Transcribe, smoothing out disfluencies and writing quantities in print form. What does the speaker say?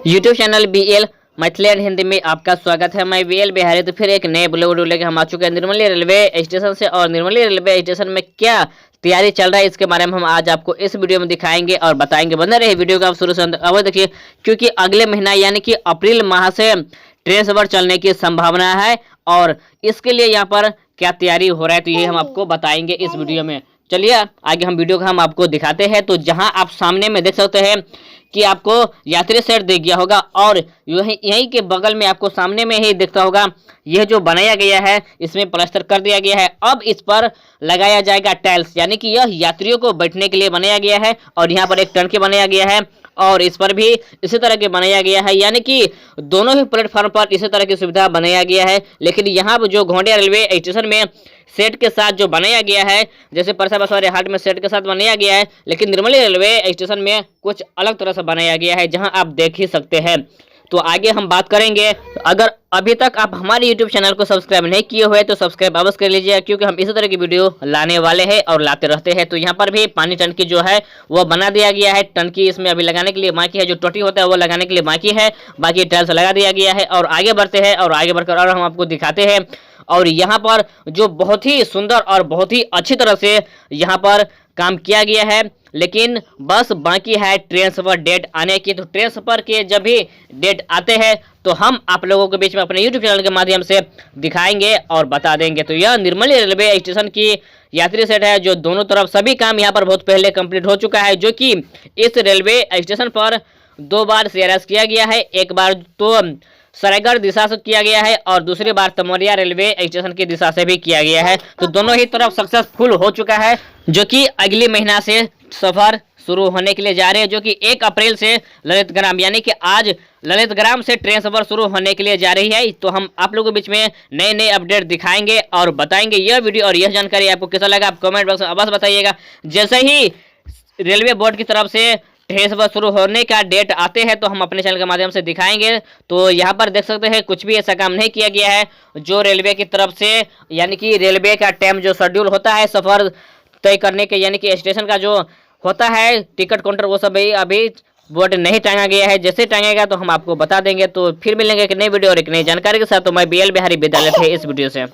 YouTube channel BL Maithili and Hindi में आपका स्वागत है। मैं BL बिहारी। तो फिर एक नए ब्लॉग वीडियो लेकर हम आ चुके हैं निर्मली रेलवे स्टेशन से। और निर्मली रेलवे स्टेशन में क्या तैयारी चल रहा है इसके बारे में हम आज आपको इस वीडियो में दिखाएंगे और बताएंगे। बने रहे वीडियो को आप शुरू से अंत अवश्य देखिए, क्योंकि अगले महीना यानी कि अप्रैल माह से ट्रेन सफर चलने की संभावना है और इसके लिए यहाँ पर क्या तैयारी हो रहा है तो ये हम आपको बताएंगे इस वीडियो में। चलिए आगे हम वीडियो को हम आपको दिखाते हैं। तो जहां आप सामने में देख सकते हैं कि आपको यात्री सेट दिख गया होगा और यहीं के बगल में आपको सामने में ही दिखता होगा यह जो बनाया गया है इसमें प्लास्टर कर दिया गया है। अब इस पर लगाया जाएगा टाइल्स, यानी कि यह यात्रियों को बैठने के लिए बनाया गया है और यहाँ पर एक टंकी बनाया गया है और इस पर भी इसी तरह के बनाया गया है, यानी कि दोनों ही प्लेटफॉर्म पर इसी तरह की सुविधा बनाया गया है। लेकिन यहाँ पर जो घोंडिया रेलवे स्टेशन में सेट के साथ जो बनाया गया है, जैसे परसा बसवारी हाट में सेट के साथ बनाया गया है, लेकिन निर्मली रेलवे स्टेशन में कुछ अलग तरह से बनाया गया है, जहां आप देख ही सकते हैं। तो आगे हम बात करेंगे। अगर अभी तक आप हमारे YouTube चैनल को सब्सक्राइब नहीं किए हुए तो सब्सक्राइब अवश्य कर लीजिए, क्योंकि हम इसी तरह की वीडियो लाने वाले हैं और लाते रहते हैं। तो यहाँ पर भी पानी टंकी जो है वो बना दिया गया है। टंकी इसमें अभी लगाने के लिए बाकी है, जो टोटी होता है वो लगाने के लिए बाकी है, बाकी टाइल्स लगा दिया गया है। और आगे बढ़ते हैं और आगे बढ़कर और हम आपको दिखाते हैं। और यहाँ पर जो बहुत ही सुंदर और बहुत ही अच्छी तरह से यहाँ पर काम किया गया है, लेकिन बस बाकी है ट्रेन सफर डेट आने की। तो ट्रेन सफर के जब भी डेट आते हैं तो हम आप लोगों के बीच में अपने YouTube चैनल के माध्यम से दिखाएंगे और बता देंगे। तो यह निर्मली रेलवे स्टेशन की यात्री सेट है, जो दोनों तरफ सभी काम यहाँ पर बहुत पहले कंप्लीट हो चुका है, जो कि इस रेलवे स्टेशन पर 2 बार CRS किया गया है। एक बार तो सरायगढ़ दिशा से किया गया है और दूसरी बार तमोरिया रेलवे स्टेशन की दिशा से भी किया गया है। तो दोनों ही तरफ सक्सेसफुल हो चुका है, जो कि अगले महीना से सफर शुरू होने के लिए जा रहे हैं, जो कि 1 अप्रैल से ललितग्राम, यानी कि आज ललितग्राम से ट्रेन सफर शुरू होने के लिए जा रही है। तो हम आप लोगों के बीच में नए नए अपडेट दिखाएंगे और बताएंगे। यह वीडियो और यह जानकारी आपको कैसा लगा आप कमेंट बॉक्स में अवश्य बताइएगा। जैसे ही रेलवे बोर्ड की तरफ से ट्रेन सफर शुरू होने का डेट आते हैं तो हम अपने चैनल के माध्यम से दिखाएंगे। तो यहाँ पर देख सकते हैं कुछ भी ऐसा काम नहीं किया गया है जो रेलवे की तरफ से, यानी कि रेलवे का टाइम जो शेड्यूल होता है सफर तय करने के, यानी कि स्टेशन का जो होता है टिकट काउंटर, वो सब अभी बोर्ड नहीं टांगा गया है। जैसे टांगेगा तो हम आपको बता देंगे। तो फिर मिलेंगे एक नई वीडियो और एक नई जानकारी के साथ। तो मैं BL बिहारी विद्यालय थे इस वीडियो से।